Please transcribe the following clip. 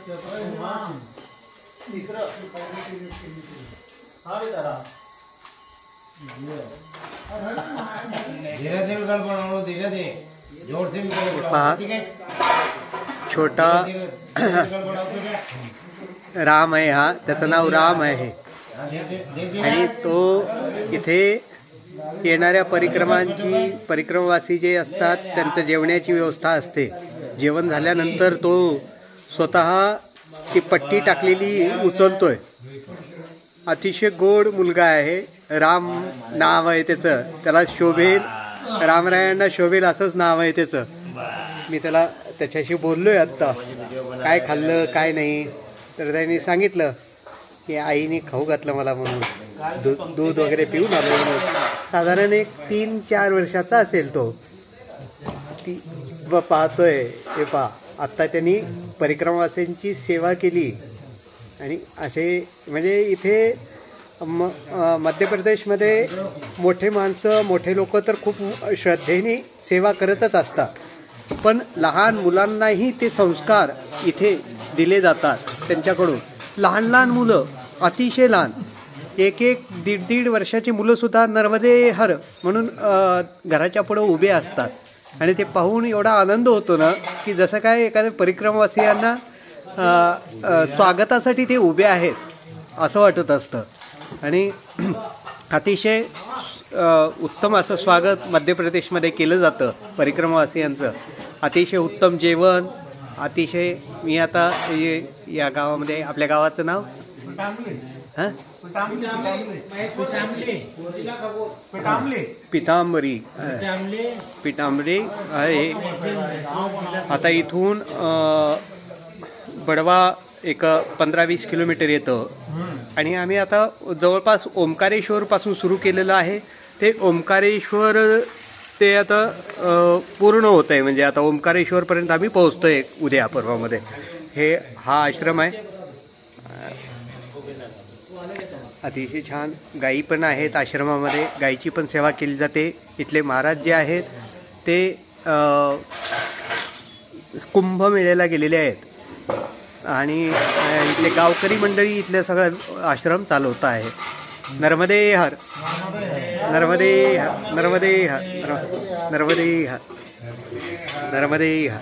छोटा राम आहे हा, त्याचं नाव राम आहे आणि तो इथे येणाऱ्या परिक्रमावासी जे असतात त्यांचं जेवण्याची व्यवस्था असते. जेवण झाल्यानंतर तो स्वतः ती पट्टी टाकलेली उचलतोय. अतिशय गोड मुलगा आहे. राम नाव आहे त्याचं. त्याला शोभेल, रामरायांना शोभेल असंच नाव आहे त्याचं. मी त्याच्याशी बोललोय आत्ता, काय खाल्लं काय नाही. तर त्यांनी सांगितलं की आईने खाऊ घातलं मला म्हणून, दूध वगैरे पिऊन आलो म्हणून. साधारण एक 3-4 वर्षाचा असेल तो. पाहतोय हे पहा, आत्ता त्यांनी परिक्रमावासींची सेवा केली. आणि असे म्हणजे इथे मध्य प्रदेशमध्ये मोठे माणसं, मोठे लोक तर खूप श्रद्धेने सेवा करतच असतात. पण लहान मुलांनाही ते संस्कार इथे दिले जातात त्यांच्याकडून. लहान लहान मुलं, अतिशय लहान, 1-1, 1.5 वर्षाची मुलंसुद्धा नर्मदे हर म्हणून घराच्या पुढं उभे असतात. आणि ते पाहून एवढा आनंद होतो ना की जसं काय एखाद्या परिक्रमावासियांना स्वागतासाठी ते उभे आहेत असं वाटत असतं. आणि अतिशय उत्तम असं स्वागत मध्य प्रदेशमध्ये केलं जातं परिक्रमावासियांचं. अतिशय उत्तम जेवण, अतिशय. मी आता या गावामध्ये, आपल्या गावाचं नाव हां पितांबरी आहे. आता इथून बडवा एक 15-20 किलोमीटर येतं. आणि आम्ही आता जवळपास ओंकारेश्वर पासून सुरू केलेलं आहे. ते ओंकारेश्वर ते आता पूर्ण होत आहे. म्हणजे आता ओंकारेश्वरपर्यंत आम्ही पोहोचतोय उद्या परवामध्ये. हा आश्रम आहे. अतिशय छान. गायी पण आहेत आश्रमामध्ये, गायीची पण सेवा केली जाते. इथले महाराज जे आहेत ते कुंभमेळ्याला गेलेले आहेत आणि इथले गावकरी मंडळी इथले सगळं आश्रम चालवत आहे. नर्मदे हर, नर्मदे हर, नर्मदे हर, नर्मदे हर, नर्मदे हर.